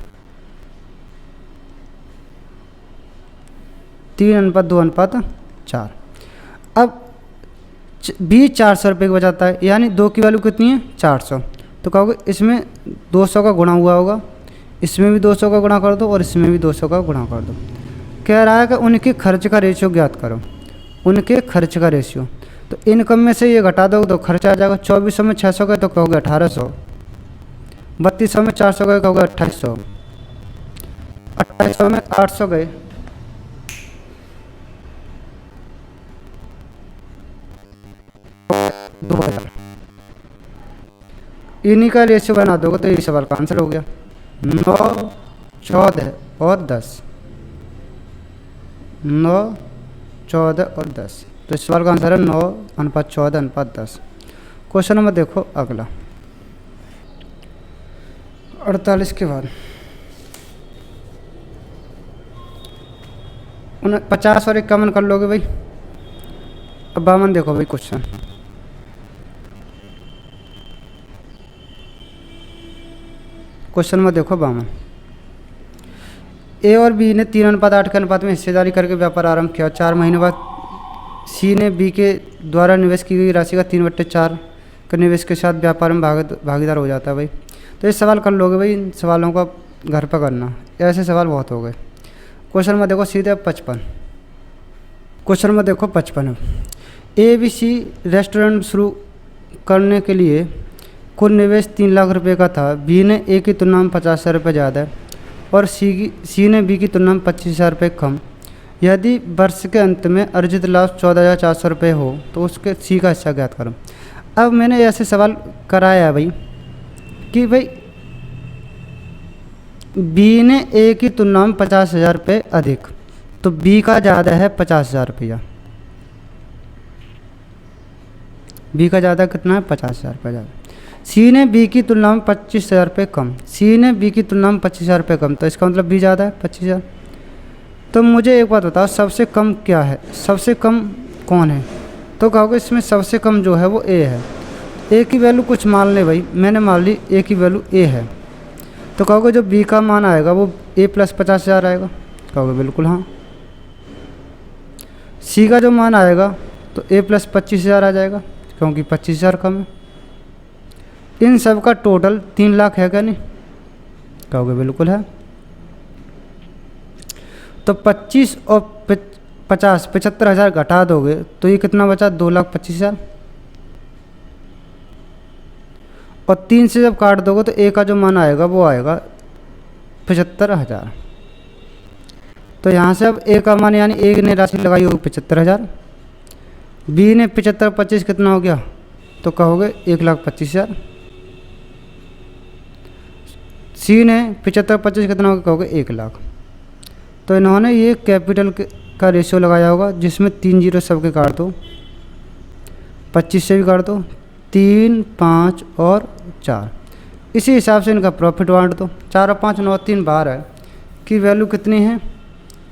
[SPEAKER 1] 3:2:4। अब B 400 रुपये की बचाता है, यानी 2 की वैल्यू कितनी है 400। तो कहोगे इसमें 200 का गुणा हुआ होगा, इसमें भी 200 का गुणा कर दो और इसमें भी 200 का गुणा कर दो। कह रहा है कि उनके खर्च का रेशियो ज्ञात करो। उनके खर्च का रेशियो, तो इनकम में से ये घटा दो तो खर्चा आ जाएगा। 2400 में 600 गए तो कहोगे 1800, 3200 में 400 गए कहोगे 2800, 2800 में 800 गए, 2000। इन्हीं का रेशियो बना दोगे तो ये सवाल का आंसर हो गया। 9, 14 और 10। 9, 14 और 10। तो इस सवाल का आंसर है 9:14:10। क्वेश्चन नंबर देखो अगला। 48 के बाद 50 और 51 कर लोगे भाई। अब 52 देखो भाई क्वेश्चन। क्वेश्चन में देखो 52। ए और बी ने 3:8 के अनुपात में हिस्सेदारी करके व्यापार आरंभ किया। 4 महीने बाद सी ने बी के द्वारा निवेश की गई राशि का 3/4 के निवेश के साथ व्यापार में भागीदार हो जाता है भाई। तो ये सवाल कर लोगे भाई, इन सवालों का घर पर करना, ऐसे सवाल बहुत हो गए। क्वेश्चन में देखो सीधे 55। क्वेश्चन में देखो 55। ए बी सी रेस्टोरेंट शुरू करने के लिए कुल निवेश 3 लाख रुपए का था। बी ने ए की तुलना में 50,000 रुपये ज़्यादा और सी ने बी की तुलना में 25,000 रुपये कम। यदि वर्ष के अंत में अर्जित लाभ 14,400 रुपये हो तो उसके सी का हिस्सा ज्ञात करो। अब मैंने ऐसे सवाल कराया है भाई कि भाई बी ने ए की तुलना में 50,000 रुपये अधिक, तो बी का ज़्यादा है 50,000 रुपया। बी का ज़्यादा कितना है? 50,000 रुपये ज़्यादा। सी ने बी की तुलना में 25,000 रुपये कम। सी ने बी की तुलना में 25,000 रुपये कम, तो इसका मतलब बी ज़्यादा है 25,000। तो मुझे एक बात बताओ, सबसे कम क्या है? सबसे कम कौन है? तो कहोगे इसमें सबसे कम जो है वो ए है। ए की वैल्यू कुछ मान ले भाई, मैंने मान ली ए की वैल्यू ए है। तो कहोगे जो बी का मान आएगा वो ए प्लस 50,000 आएगा। कहोगे बिल्कुल हाँ। सी का जो मान आएगा तो ए प्लस 25,000 आ जाएगा, क्योंकि 25,000 कम है। इन सब का टोटल 3 लाख है क्या नहीं? कहोगे बिल्कुल है। तो 25 और 50 75,000 घटा दोगे तो ये कितना बचा? 2,25,000। और 3 से जब काट दोगे तो ए का जो मान आएगा वो आएगा 75,000। तो यहाँ से अब ए का मान यानी ए ने राशि लगाई होगी 75,000। बी ने 75 25 कितना हो गया? तो कहोगे 1,25,000। सी ने 75 25 कितना हो गया? कहोगे 1 लाख। तो इन्होंने ये कैपिटल का रेशियो लगाया होगा जिसमें 3 जीरो सबके काट दो, 25 से भी काट दो, 3 5 और 4। इसी हिसाब से इनका प्रॉफिट बांट दो। 4 और 5 9 3 12 की वैल्यू कितनी है?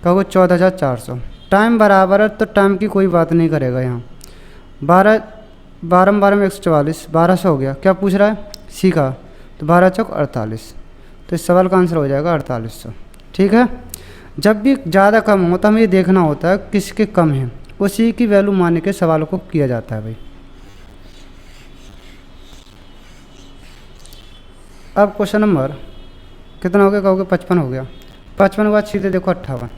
[SPEAKER 1] कहोगे 14,400। टाइम बराबर है तो टाइम की कोई बात नहीं करेगा यहाँ। 12 12 में 144, 1200 हो गया। क्या पूछ रहा है? सी का। तो 12 चौक 48। तो इस सवाल का आंसर हो जाएगा 4800। ठीक है। जब भी ज़्यादा कम हो तो हमें ये देखना होता है किसके कम है, उसी की वैल्यू मान के सवालों को किया जाता है भाई। अब क्वेश्चन नंबर कितना हो गया? कहोगे 55 हो गया। 55 के बाद सीधे देखो 58।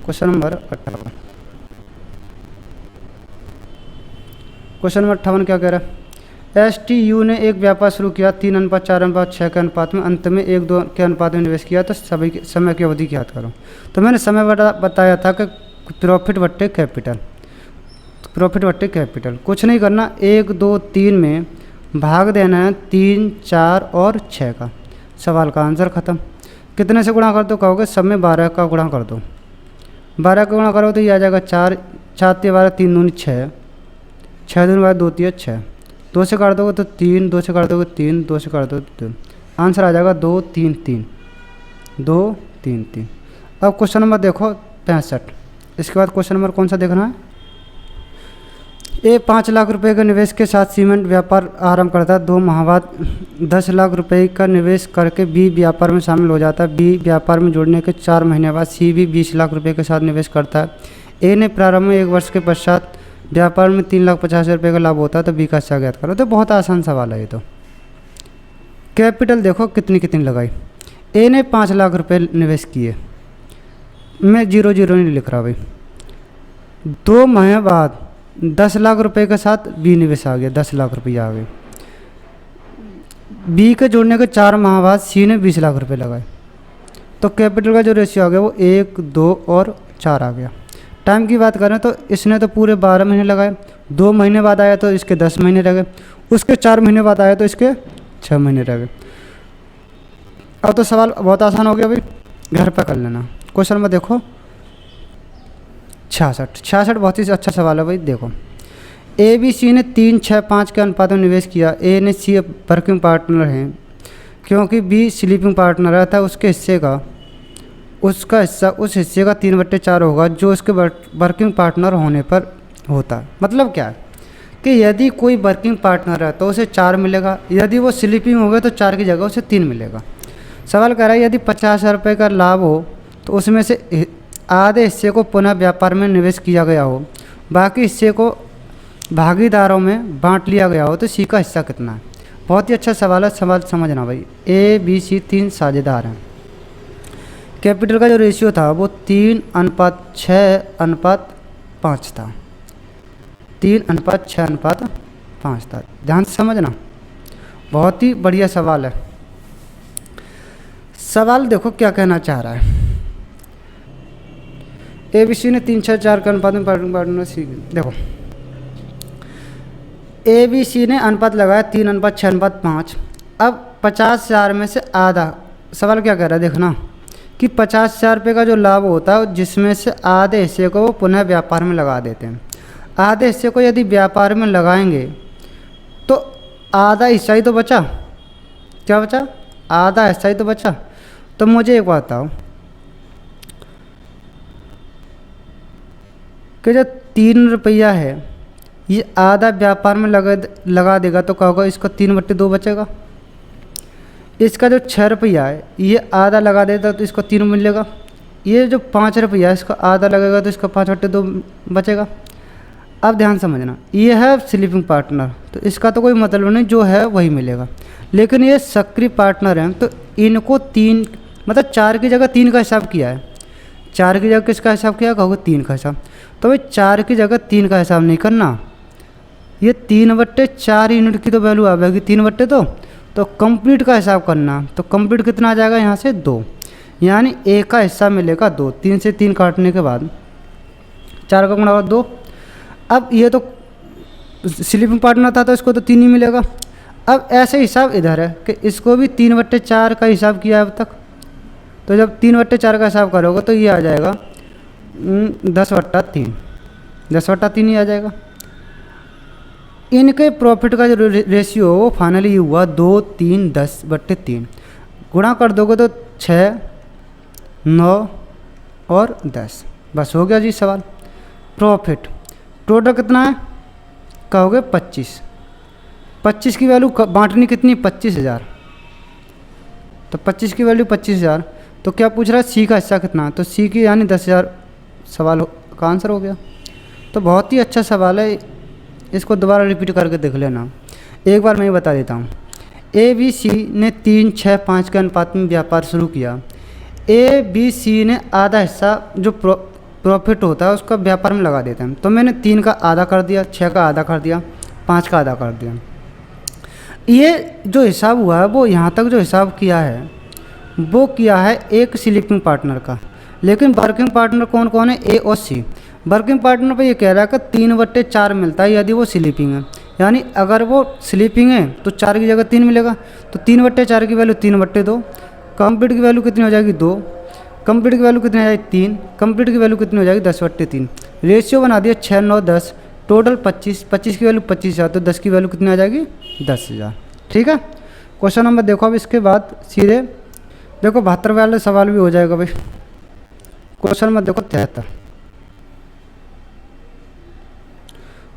[SPEAKER 1] Question number 58। क्वेश्चन नंबर 58 क्या कह रहा है? STU ने एक व्यापार शुरू किया, 3:4:6 के अनुपात में, अंत में 1:2 के अनुपात में निवेश किया, तो समय की अवधि ज्ञात करो। तो मैंने समय बताया था कि प्रॉफिट बट्टे कैपिटल। प्रॉफिट बट्टे कैपिटल कुछ नहीं करना, 1 2 3 में भाग देना है 3 4 और 6 का। सवाल का आंसर ख़त्म। कितने से गुणा कर दो? कहोगे सब में 12 का गुणा कर दो। 12 का गुणा करो तो ये आ जाएगा 4 4 12 3 दूनी 6, 6 दूनी 12 2 3 6। 2 से काट दोगे तो 3, 2 से काट दोगे 3, 2 से काट दोगे 3। आंसर आ जाएगा 2 3 3, 2 3 3। अब क्वेश्चन नंबर देखो 65। इसके बाद क्वेश्चन नंबर कौन सा देखना है? ए 5 लाख रुपए के निवेश के साथ सीमेंट व्यापार आरंभ करता है। 2 माह बाद 10 लाख रुपए का निवेश करके बी व्यापार में शामिल हो जाता है। बी व्यापार में जुड़ने के 4 महीने बाद सी भी 20 लाख रुपए के साथ निवेश करता है। ए ने प्रारंभ में 1 वर्ष के पश्चात व्यापार में 3,50,000 रुपये का लाभ होता है, तो बी का हिस्सा ज्ञात करो। तो बहुत आसान सवाल है ये। तो कैपिटल देखो कितनी कितनी लगाई। ए ने 5 लाख रुपए निवेश किए, मैं 0 0 नहीं लिख रहा भाई। 2 माह बाद 10 लाख रुपए के साथ बी निवेश आ गया, 10 लाख रुपया आ गए। बी के जोड़ने के 4 माह बाद सी ने 20 लाख रुपए लगाए, तो कैपिटल का जो रेशियो आ गया वो 1 2 और 4 आ गया। टाइम की बात करें तो इसने तो पूरे 12 महीने लगाए। 2 महीने बाद आया तो इसके 10 महीने रह गए, उसके 4 महीने बाद आया तो इसके 6 महीने रह गए। अब तो सवाल बहुत आसान हो गया भाई, घर पर कर लेना। क्वेश्चन में देखो 66 बहुत ही अच्छा सवाल है भाई। देखो ए बी सी ने 3 6 5 के अनुपात में निवेश किया। ए ने सी वर्किंग पार्टनर हैं क्योंकि बी स्लीपिंग पार्टनर है था उसके हिस्से का उसका हिस्सा उस हिस्से का 3/4 होगा जो उसके वर्किंग पार्टनर होने पर होता। मतलब क्या है कि यदि कोई वर्किंग पार्टनर है तो उसे 4 मिलेगा, यदि वो स्लीपिंग हो गया तो 4 की जगह उसे 3 मिलेगा। सवाल कह रहा है यदि 50,000 रुपये का लाभ हो तो उसमें से आधे हिस्से को पुनः व्यापार में निवेश किया गया हो, बाकी हिस्से को भागीदारों में बांट लिया गया हो, तो सी का हिस्सा कितना है। बहुत ही अच्छा सवाल है, सवाल समझना भाई। ए बी सी 3 साझेदार हैं। कैपिटल का जो रेशियो था वो 3:6:5 था, 3:6:5 था। ध्यान से समझना, बहुत ही बढ़िया सवाल है। सवाल देखो क्या कहना चाह रहा है। ए बी सी ने 3:6:4 के अनुपात में पार्टनर सी। देखो ए बी सी ने अनुपात लगाया 3:6:5। अब 50,000 में से आधा, सवाल क्या कह रहा है देखना कि 50,000 रुपये का जो लाभ होता है जिसमें से आधे हिस्से को वो पुनः व्यापार में लगा देते हैं। आधे हिस्से को यदि व्यापार में लगाएंगे तो आधा हिस्सा ही तो बचा। क्या बचा? आधा हिस्सा ही तो बचा। तो मुझे एक बात बताओ कि जो 3 रुपया है ये आधा व्यापार में लगा देगा तो क्या होगा, इसको 3/2 बचेगा। इसका जो 6 रुपया है ये आधा लगा देता तो इसको 3 मिलेगा। ये जो 5 रुपया है इसका आधा लगेगा तो इसका 5/2 बचेगा। अब ध्यान समझना, ये है स्लीपिंग पार्टनर तो इसका तो कोई मतलब नहीं, जो है वही मिलेगा। लेकिन ये सक्रिय पार्टनर हैं तो इनको 3 मतलब 4 की जगह 3 का हिसाब किया है। 4 की जगह किसका हिसाब किया? कहोगे 3 का हिसाब। तो भाई 4 की जगह 3 का हिसाब नहीं करना, ये 3/4 यूनिट की तो वैल्यू आएगी 3/2। तो कंप्लीट का हिसाब करना, तो कंप्लीट कितना आ जाएगा यहाँ से 2, यानी ए का हिस्सा मिलेगा 2। 3 से 3 काटने के बाद 4 का गुणा 2। अब ये तो स्लीपिंग पार्टनर था तो इसको तो 3 ही मिलेगा। अब ऐसे हिसाब इधर है कि इसको भी 3/4 का हिसाब किया अब तक। तो जब 3/4 का हिसाब करोगे तो ये आ जाएगा 10/3, 10/3 ही आ जाएगा। इनके प्रॉफिट का जो रेशियो वो फाइनली हुआ 2, 3, 10/3। गुणा कर दोगे तो 6, 9 और 10, बस हो गया जी सवाल। प्रॉफिट टोटल कितना है कहोगे 25। 25 की वैल्यू बांटनी कितनी? 25,000। तो 25 की वैल्यू 25,000। तो क्या पूछ रहा है सी का हिस्सा कितना है? तो सी की यानी 10,000 सवाल का आंसर हो गया। तो बहुत ही अच्छा सवाल है, इसको दोबारा रिपीट करके देख लेना। एक बार मैं ही बता देता हूँ। ए बी सी ने 3:6:5 के अनुपात में व्यापार शुरू किया। ए बी सी ने आधा हिस्सा जो प्रॉफिट होता है उसका व्यापार में लगा देते हैं। तो मैंने 3 का आधा कर दिया, 6 का आधा कर दिया, 5 का आधा कर दिया। ये जो हिसाब हुआ है वो यहाँ तक जो हिसाब किया है वो किया है एक स्लीपिंग पार्टनर का। लेकिन वर्किंग पार्टनर कौन कौन है? ए और सी। वर्किंग पार्टनर पे ये कह रहा है कि 3/4 मिलता है यदि वो स्लीपिंग है, यानी अगर वो स्लीपिंग है तो 4 की जगह 3 मिलेगा। तो 3/4 की वैल्यू 3/2। कंप्लीट की वैल्यू कितनी हो जाएगी 2। कंप्लीट की वैल्यू कितनी हो जाएगी 3। कंप्लीट की वैल्यू कितनी हो जाएगी 10/3। रेशियो बना दिया 6, 9, 10, टोटल 25। 25 की वैल्यू 25,000 तो 10 की वैल्यू कितनी आ जाएगी 10,000। ठीक है। क्वेश्चन नंबर देखो अब इसके बाद सीधे देखो 72 वाला सवाल भी हो जाएगा भाई। क्वेश्चन नंबर देखो 73।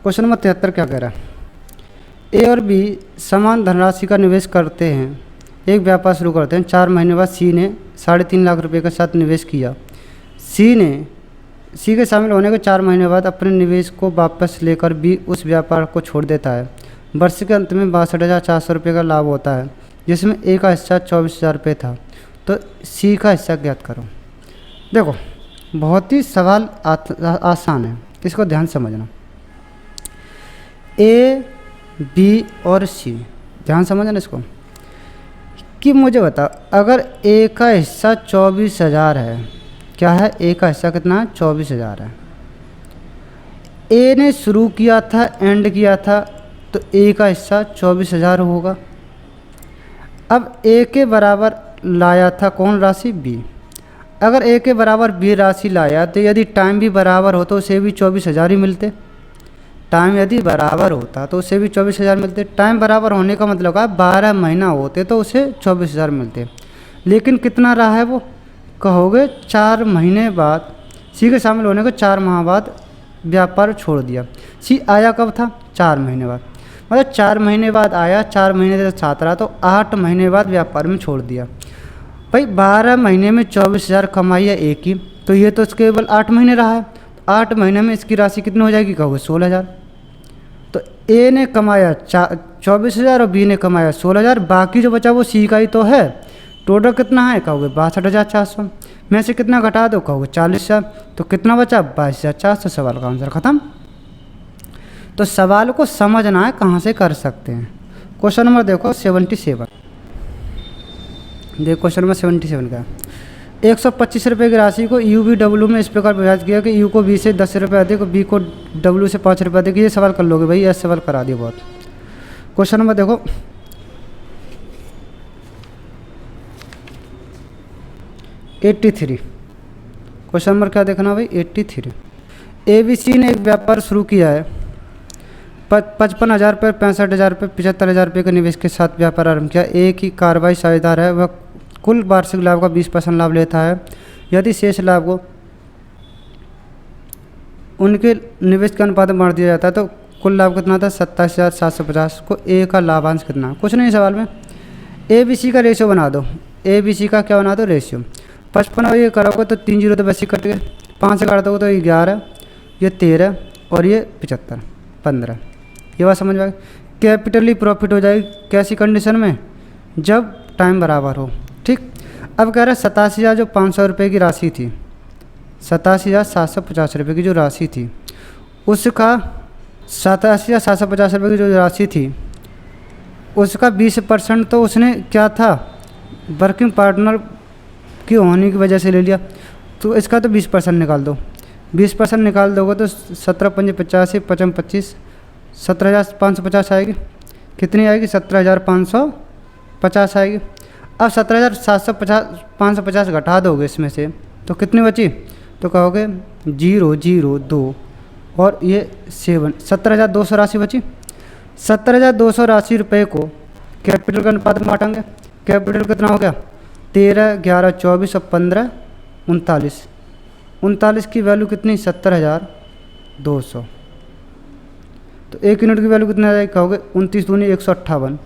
[SPEAKER 1] क्वेश्चन नंबर 73 क्या कह रहा है? ए और बी समान धनराशि का निवेश करते हैं, एक व्यापार शुरू करते हैं। 4 महीने बाद सी ने 3.5 लाख रुपए के साथ निवेश किया। सी के शामिल होने के 4 महीने बाद अपने निवेश को वापस लेकर बी उस व्यापार को छोड़ देता है। वर्ष के अंत में 62,400 रुपये का लाभ होता है, जिसमें ए का हिस्सा 24,000 रुपये था। तो सी का हिस्सा ज्ञात करो। देखो बहुत ही सवाल आसान है, इसको ध्यान समझना। ए बी और सी, ध्यान समझना इसको कि मुझे बता, अगर ए का हिस्सा 24,000 है, क्या है ए का हिस्सा कितना है 24,000 है। ए ने शुरू किया था एंड किया था तो ए का हिस्सा 24,000 होगा। अब ए के बराबर लाया था कौन राशि? बी। अगर ए के बराबर बी राशि लाया तो यदि टाइम भी बराबर हो तो उसे भी 24,000 ही मिलते। टाइम यदि बराबर होता तो उसे भी 24,000 मिलते। टाइम बराबर होने का मतलब है 12 महीना होते तो उसे 24,000 मिलते। लेकिन कितना रहा है वो, कहोगे 4 महीने बाद, सी के शामिल होने को 4 माह बाद व्यापार छोड़ दिया। सी आया कब था, 4 महीने बाद, मतलब 4 महीने बाद आया, 4 महीने से साथ रहा तो 8 महीने बाद व्यापार में छोड़ दिया। भाई 12 महीने में 24,000 कमाई है एक ही, तो ये तो केवल 8 महीने रहा है। 8 महीने में इसकी राशि कितनी हो जाएगी, कहोगे 16,000। तो ए ने कमाया 24,000 और बी ने कमाया 16,000, बाकी जो बचा वो सी का ही तो है। टोटल कितना है, कहोगे 62,400 में से कितना घटा दो, कहोगे 40,000, तो कितना बचा 22,400। सवाल का आंसर खत्म। तो सवाल को समझना है कहाँ से कर सकते हैं। क्वेश्चन नंबर देखो 77, देखो क्वेश्चन नंबर 77 का 125 रुपये की राशि को यू बी डब्ल्यू में इस प्रकार विभाजित किया कि यू को बी से 10 रुपये अधिक, बी को डब्ल्यू से 5 रुपये अधिक। ये सवाल कर लोगे भाई, ये सवाल करा दिया बहुत। क्वेश्चन नंबर देखो 83, क्वेश्चन नंबर क्या देखना भाई 83। ए बी सी ने एक व्यापार शुरू किया है, 55,000 रुपये, 65,000 रुपये, 75,000 रुपये के निवेश के साथ व्यापार आरंभ किया। एक ही कार्रवाई साझेदार है, वह कुल वार्षिक लाभ का 20% लाभ लेता है। यदि शेष लाभ को उनके निवेश के अनुपात में बांट दिया जाता है तो कुल लाभ कितना था 27,750 को ए का लाभांश कितना। कुछ नहीं सवाल में, ए बी सी का रेशियो बना दो। ए बी सी का क्या बना दो, रेशियो। 55 और ये करोगे तो 3 जीरो तो वैसे कट गए, 5 से काट दोगे तो 11, ये 13 और ये 75, 15। ये बात समझ में आ गई। कैपिटली प्रॉफिट हो जाएगी कैसी कंडीशन में, जब टाइम बराबर हो। ठीक, अब कह रहा है 87,500 रुपये की राशि थी, 87,750 रुपये की जो राशि थी, उसका 87,750 रुपये की जो राशि थी उसका 20% तो उसने क्या था, वर्किंग पार्टनर की होने की वजह से ले लिया, तो इसका तो 20% निकाल दो। 20% निकाल दोगे तो 17 पंजे 85, 55 25, 17,550 आएगी। कितनी आएगी, 17,550 आएगी। अब 17,550 घटा दोगे इसमें से तो कितनी बची, तो कहोगे 0 0 2 और ये 7, 17,200 राशि बची। 17,280 रुपये को कैपिटल के अनुपात में बांटेंगे। कैपिटल कितना हो गया, 13, 11, 24 और 15, 39। 39 की वैल्यू कितनी, 70,200। तो 1 यूनिट की वैल्यू कितनी आ जाएगी, कहोगे 29 दूनी 158,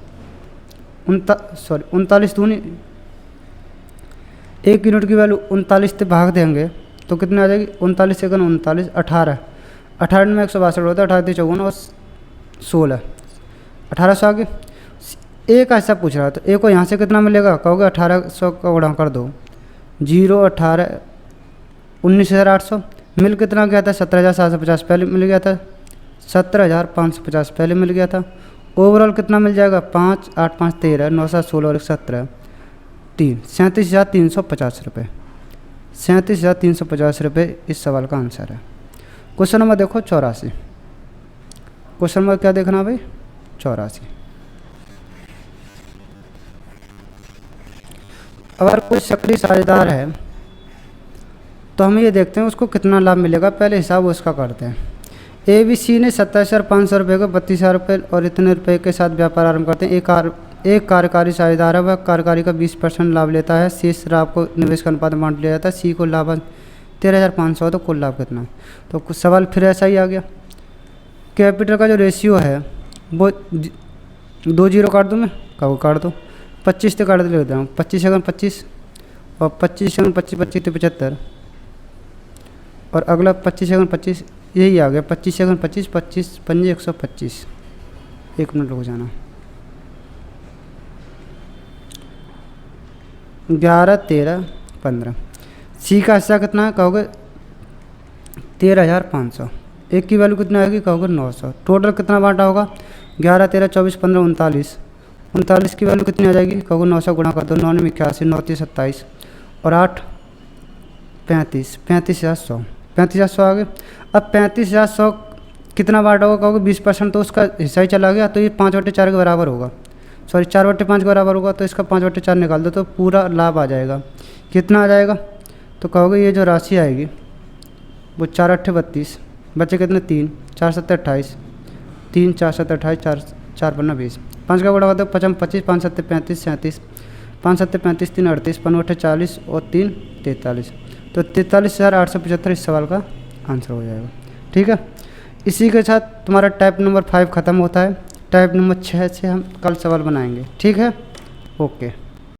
[SPEAKER 1] 39 दूनी 1 यूनिट की वैल्यू 39 से भाग देंगे तो कितनी आ जाएगी, 39 से 39, 18, 18 में 162 होता है, 18 54 और 16, 1800 आगे। ए का हिस्सा पूछ रहा है तो ए को यहाँ से कितना मिलेगा, कहोगे 1800 का गुणा कर दो, 0 18 19,800, मिल कितना गया था 17,750 पहले मिल गया था, 17,550 पहले मिल गया था। ओवरऑल कितना मिल जाएगा, 5 8 5 13, 9 7 16 और 17 3, 37,350 रुपये। 37,350 रुपये इस सवाल का आंसर है। क्वेश्चन नंबर देखो 84। क्वेश्चन नंबर क्या देखना भाई, 84। अगर कोई सक्रिय साझेदार है तो हम ये देखते हैं उसको कितना लाभ मिलेगा, पहले हिसाब उसका करते हैं। ए बी सी ने 27,500 रुपये को 32,000 रुपये और इतने रुपये के साथ व्यापार आरंभ करते हैं। एक कार्यकारी साझेदार है, वह कार्यकारी का 20% लाभ लेता है। शेष लाभ को निवेश का अनुपात बांट लिया जाता है। सी को लाभ 13,500 तो कुल लाभ कितना, तो कुछ सवाल फिर ऐसा ही आ गया। कैपिटल का जो रेशियो है वो 2 जीरो काट दूँ मैं, कब काट दो, 25 से काट लेता हूँ, 25 से 25 और 25 से 25 25 तो 75 और अगला 25 से 25 यही आ गया, 25 से 25 25 पंजे 125। 1 मिनट रुक जाना, 11 13 15। सी का हिस्सा कितना है, कहोगे 13,500। एक की वैल्यू कितना आएगी, कहोगे 900। टोटल कितना बांटा होगा, 11 13 24 15 39। 39 की वैल्यू कितनी आ जाएगी, कहोगे 900 गुणा कर दो, 9 में 81, 9 3 27 और 8 35, 35,100, 35,100 आ गए। अब 35,100 कितना बांटा होगा, कहोगे 20% तो उसका हिस्सा ही चला गया, तो ये 5/4 के बराबर होगा, सॉरी 4/5 के बराबर होगा, तो इसका 5/4 निकाल दो तो पूरा लाभ आ जाएगा। कितना आ जाएगा, तो कहोगे ये जो राशि आएगी वो 4 8 32, बचे कितने 3, 4 7 28, 3 4 7 28 4 4 15 20। 5 का गुणा होता है 5 25, 5 7 35 37, 5 7 35 3 38, 5 8 40 और 3 43। तो 43,875 इस सवाल का आंसर हो जाएगा। ठीक है, इसी के साथ तुम्हारा टाइप नंबर 5 ख़त्म होता है। टाइप नंबर 6 से हम कल सवाल बनाएंगे। ठीक है, ओके।